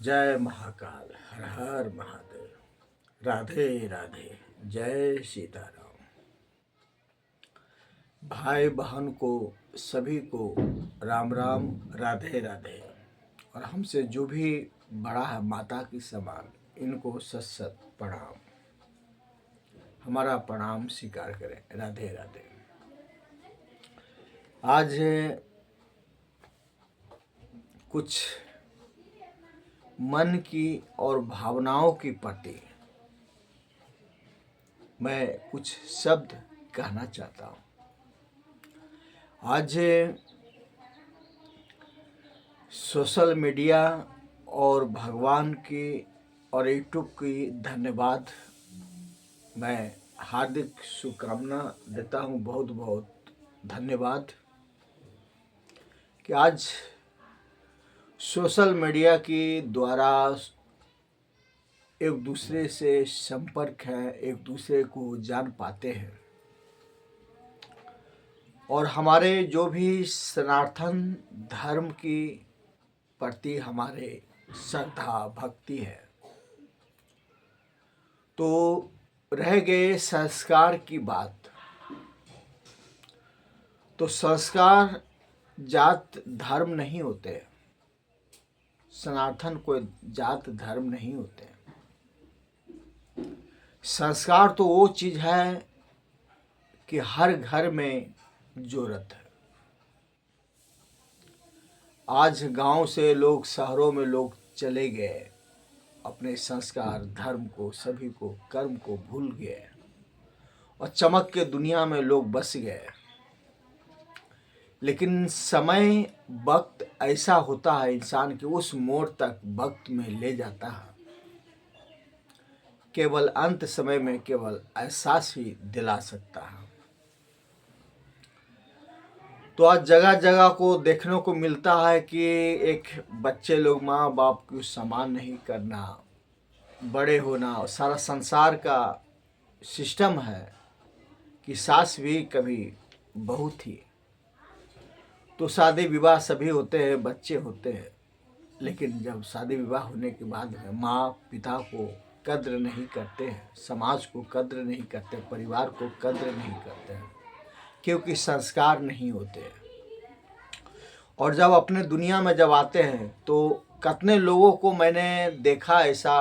जय महाकाल, हर हर महादेव, राधे राधे, जय सीताराम। भाई बहन को सभी को राम राम, राधे राधे। और हमसे जो भी बड़ा है माता की समान, इनको सत सत प्रणाम। हमारा प्रणाम स्वीकार करें। राधे राधे। आज कुछ मन की और भावनाओं की प्रति मैं कुछ शब्द कहना चाहता हूँ। आज सोशल मीडिया और भगवान की और यूट्यूब की धन्यवाद, मैं हार्दिक शुभकामना देता हूँ। बहुत बहुत धन्यवाद कि आज सोशल मीडिया के द्वारा एक दूसरे से संपर्क है, एक दूसरे को जान पाते हैं। और हमारे जो भी सनातन धर्म की प्रति हमारे श्रद्धा भक्ति है, तो रह गए संस्कार की बात। तो संस्कार जात धर्म नहीं होते, सनातन कोई जात धर्म नहीं होते। संस्कार तो वो चीज है कि हर घर में जरूरत है। आज गांव से लोग शहरों में लोग चले गए, अपने संस्कार धर्म को, सभी को, कर्म को भूल गए और चमक के दुनिया में लोग बस गए। लेकिन समय वक्त ऐसा होता है इंसान के उस मोड़ तक वक्त में ले जाता है। केवल अंत समय में केवल एहसास ही दिला सकता है। तो आज जगह जगह को देखने को मिलता है कि एक बच्चे लोग माँ बाप को सम्मान नहीं करना, बड़े होना, और सारा संसार का सिस्टम है कि सास भी कभी बहू थी। तो शादी विवाह सभी होते हैं, बच्चे होते हैं, लेकिन जब शादी विवाह होने के बाद में माँ पिता को कद्र नहीं करते हैं, समाज को कद्र नहीं करते, परिवार को कद्र नहीं करते हैं, क्योंकि संस्कार नहीं होते। और जब अपने दुनिया में जब आते हैं तो कितने लोगों को मैंने देखा ऐसा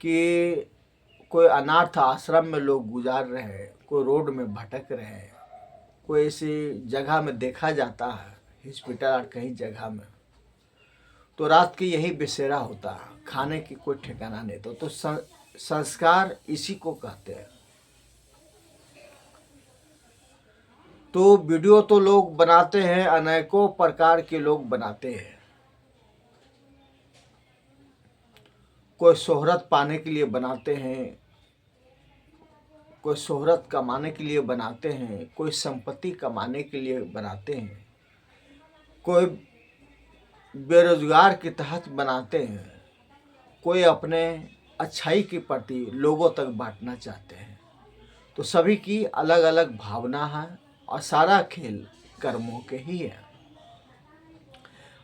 कि कोई अनाथ आश्रम में लोग गुजार रहे हैं, कोई रोड में भटक रहे हैं, कोई ऐसी जगह में देखा जाता है, हॉस्पिटल और कहीं जगह में, तो रात की यही बसेरा होता है, खाने की कोई ठिकाना नहीं। तो संस्कार इसी को कहते हैं। तो वीडियो तो लोग बनाते हैं, अनेकों प्रकार के लोग बनाते हैं। कोई शोहरत पाने के लिए बनाते हैं, कोई शोहरत कमाने के लिए बनाते हैं, कोई संपत्ति कमाने के लिए बनाते हैं, कोई बेरोजगार के तहत बनाते हैं, कोई अपने अच्छाई के प्रति लोगों तक बांटना चाहते हैं। तो सभी की अलग अलग भावना है और सारा खेल कर्मों के ही है।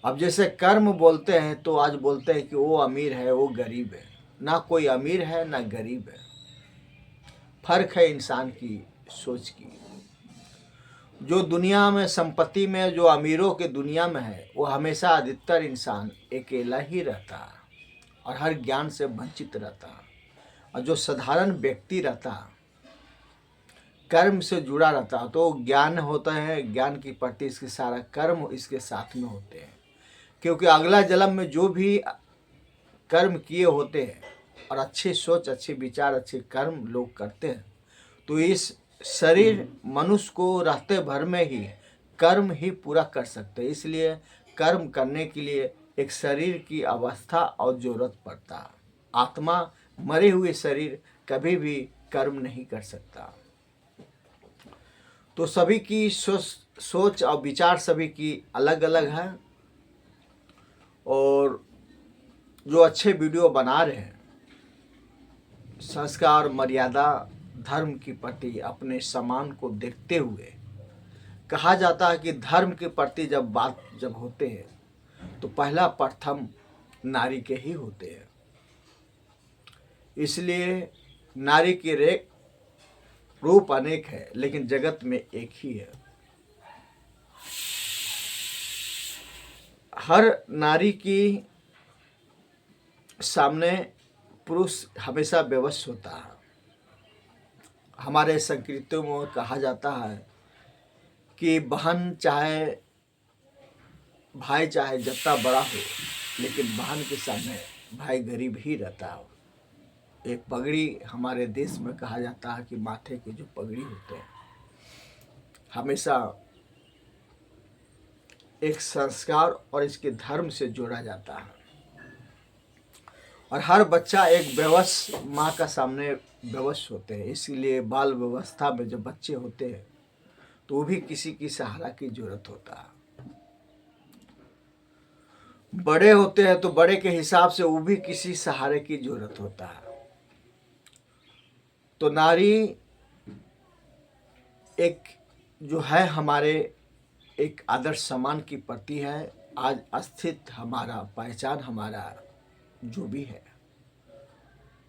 अब जैसे कर्म बोलते हैं तो आज बोलते हैं कि वो अमीर है, वो गरीब है। ना कोई अमीर है ना गरीब है, फर्क है इंसान की सोच की। जो दुनिया में संपत्ति में जो अमीरों के दुनिया में है, वो हमेशा अधिकतर इंसान अकेला ही रहता है और हर ज्ञान से वंचित रहता है। और जो साधारण व्यक्ति रहता है, कर्म से जुड़ा रहता है, तो ज्ञान होता है, ज्ञान की प्रति इसके सारा कर्म इसके साथ में होते हैं। क्योंकि अगला जन्म में जो भी कर्म किए होते हैं और अच्छी सोच, अच्छे विचार, अच्छे कर्म लोग करते हैं, तो इस शरीर मनुष्य को रहते भर में ही कर्म ही पूरा कर सकते हैं। इसलिए कर्म करने के लिए एक शरीर की अवस्था और जरूरत पड़ता है। आत्मा, मरे हुए शरीर कभी भी कर्म नहीं कर सकता। तो सभी की सोच और विचार सभी की अलग अलग है। और जो अच्छे वीडियो बना रहे हैं, संस्कार, मर्यादा, धर्म के प्रति अपने सम्मान को देखते हुए, कहा जाता है कि धर्म के प्रति जब बात जब होते हैं तो पहला प्रथम नारी के ही होते हैं। इसलिए नारी के रूप अनेक है, लेकिन जगत में एक ही है। हर नारी की सामने पुरुष हमेशा विवश होता है। हमारे संस्कृतियों में कहा जाता है कि बहन चाहे भाई चाहे जितना बड़ा हो, लेकिन बहन के सामने भाई गरीब ही रहता है। एक पगड़ी हमारे देश में कहा जाता है कि माथे के जो पगड़ी होते हैं हमेशा एक संस्कार और इसके धर्म से जोड़ा जाता है। और हर बच्चा एक बेवश माँ का सामने बेवश होते हैं। इसीलिए बाल व्यवस्था में जब बच्चे होते हैं तो वो भी किसी की सहारा की जरूरत होता है। बड़े होते हैं तो बड़े के हिसाब से वो भी किसी सहारे की जरूरत होता है। तो नारी एक जो है हमारे एक आदर्श सम्मान की प्रति है। आज अस्तित्व हमारा, पहचान हमारा जो भी है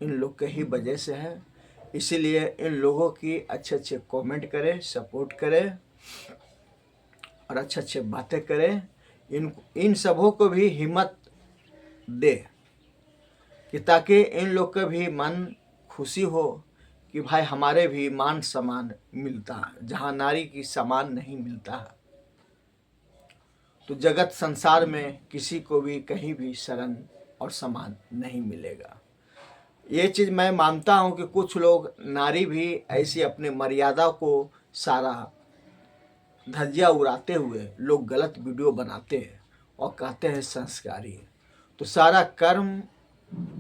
इन लोग के ही वजह से है। इसीलिए इन लोगों की अच्छे अच्छे कमेंट करें, सपोर्ट करें और अच्छे अच्छे बातें करें। इन सबों को भी हिम्मत दे कि ताकि इन लोग का भी मन खुशी हो कि भाई हमारे भी मान सम्मान मिलता है। जहाँ नारी की सम्मान नहीं मिलता है तो जगत संसार में किसी को भी कहीं भी शरण और सम्मान नहीं मिलेगा। ये चीज़ मैं मानता हूँ कि कुछ लोग नारी भी ऐसी अपने मर्यादा को सारा धज्जियाँ उड़ाते हुए लोग गलत वीडियो बनाते हैं और कहते हैं संस्कारी। तो सारा कर्म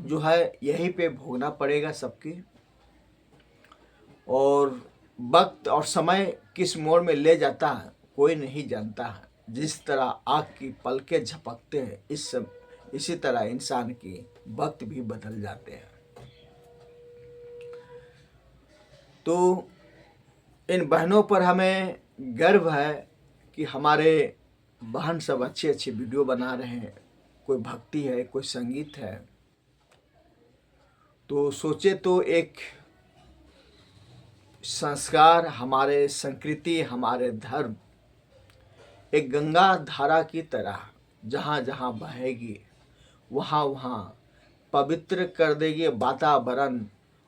जो है यहीं पे भोगना पड़ेगा सबकी। और वक्त और समय किस मोड़ में ले जाता है कोई नहीं जानता है। जिस तरह आग की पलकें झपकते हैं इसी तरह इंसान की वक्त भी बदल जाते हैं। तो इन बहनों पर हमें गर्व है कि हमारे बहन सब अच्छे अच्छे वीडियो बना रहे हैं। कोई भक्ति है, कोई संगीत है। तो सोचे तो एक संस्कार, हमारे संस्कृति, हमारे धर्म एक गंगा धारा की तरह जहाँ जहाँ बहेगी वहाँ वहाँ पवित्र कर देगी वातावरण।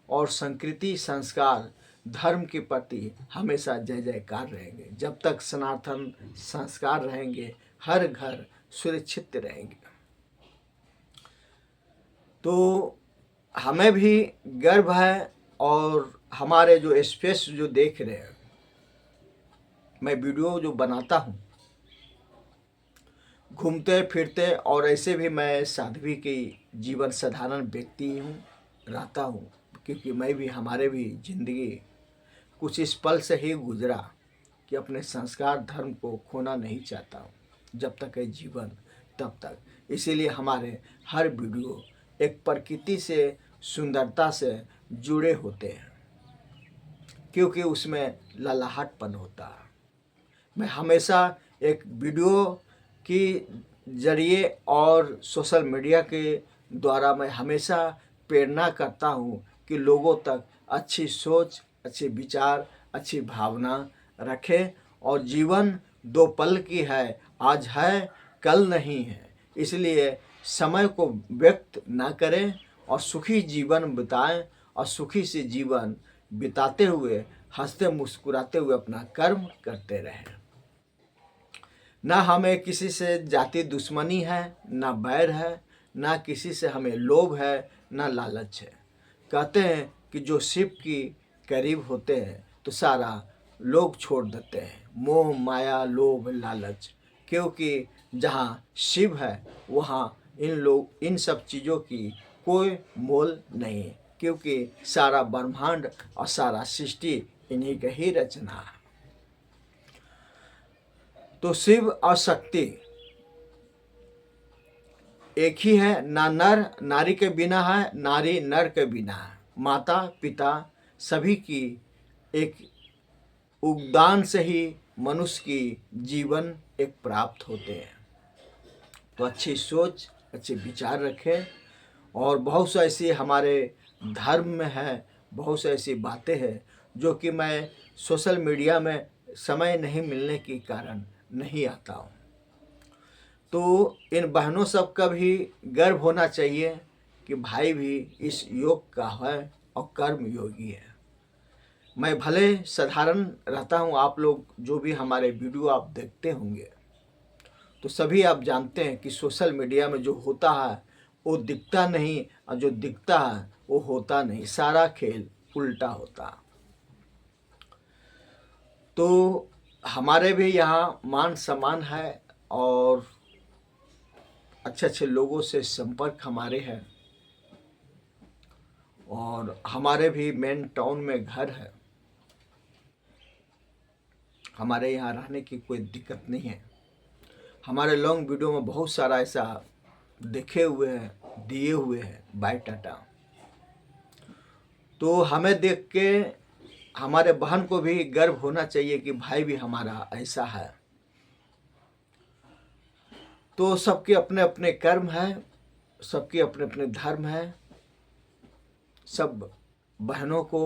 और संस्कृति, संस्कार, धर्म के प्रति हमेशा जय जयकार रहेंगे। जब तक सनातन संस्कार रहेंगे हर घर सुरक्षित रहेंगे। तो हमें भी गर्व है। और हमारे जो स्पेस जो देख रहे हैं, मैं वीडियो जो बनाता हूँ घूमते फिरते, और ऐसे भी मैं साध्वी की जीवन साधारण व्यक्ति हूँ, रहता हूँ। क्योंकि मैं भी, हमारे भी जिंदगी कुछ इस पल से ही गुजरा कि अपने संस्कार धर्म को खोना नहीं चाहता हूँ। जब तक है जीवन तब तक। इसीलिए हमारे हर वीडियो एक प्रकृति से, सुंदरता से जुड़े होते हैं, क्योंकि उसमें ललाहटपन होता है। मैं हमेशा एक वीडियो की जरिए और सोशल मीडिया के द्वारा मैं हमेशा प्रेरणा करता हूँ कि लोगों तक अच्छी सोच, अच्छे विचार, अच्छी भावना रखें। और जीवन दो पल की है, आज है कल नहीं है। इसलिए समय को व्यक्त ना करें और सुखी जीवन बिताएं। और सुखी से जीवन बिताते हुए हंसते मुस्कुराते हुए अपना कर्म करते रहें। ना हमें किसी से जाति दुश्मनी है, ना बैर है, ना किसी से हमें लोभ है, ना लालच है। कहते हैं कि जो शिव की करीब होते हैं तो सारा लोग छोड़ देते हैं, मोह माया लोभ लालच। क्योंकि जहाँ शिव है वहाँ इन सब चीज़ों की कोई मोल नहीं है। क्योंकि सारा ब्रह्मांड और सारा सृष्टि इन्हीं का ही रचना है। तो शिव और शक्ति एक ही है। ना नर नारी के बिना है, नारी नर के बिना है। माता पिता सभी की एक उद्दान से ही मनुष्य की जीवन एक प्राप्त होते हैं। तो अच्छी सोच, अच्छे विचार रखें। और बहुत सी ऐसी हमारे धर्म में है, बहुत सी ऐसी बातें हैं जो कि मैं सोशल मीडिया में समय नहीं मिलने के कारण नहीं आता हूँ। तो इन बहनों सब का भी गर्व होना चाहिए कि भाई भी इस योग का है और कर्म योगी है। मैं भले साधारण रहता हूँ, आप लोग जो भी हमारे वीडियो आप देखते होंगे तो सभी आप जानते हैं कि सोशल मीडिया में जो होता है वो दिखता नहीं, और जो दिखता है वो होता नहीं, सारा खेल उल्टा होता। तो हमारे भी यहाँ मान सम्मान है और अच्छे अच्छे लोगों से संपर्क हमारे हैं, और हमारे भी मेन टाउन में घर है। हमारे यहाँ रहने की कोई दिक्कत नहीं है। हमारे लॉन्ग वीडियो में बहुत सारा ऐसा देखे हुए हैं, दिए हुए हैं बायोडाटा। तो हमें देख के हमारे बहन को भी गर्व होना चाहिए कि भाई भी हमारा ऐसा है। तो सबके अपने अपने कर्म हैं, सबके अपने अपने धर्म हैं। सब बहनों को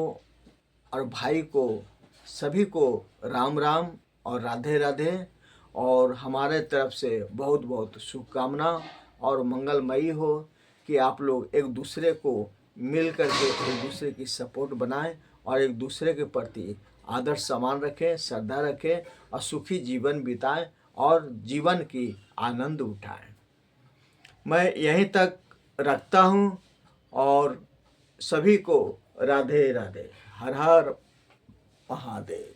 और भाई को, सभी को राम राम और राधे राधे। और हमारे तरफ से बहुत बहुत शुभकामना और मंगलमयी हो कि आप लोग एक दूसरे को मिल करके एक दूसरे की सपोर्ट बनाएं और एक दूसरे के प्रति आदर सम्मान रखें, श्रद्धा रखें और सुखी जीवन बिताएं और जीवन की आनंद उठाएं। मैं यहीं तक रखता हूं और सभी को राधे राधे, हर हर महादेव।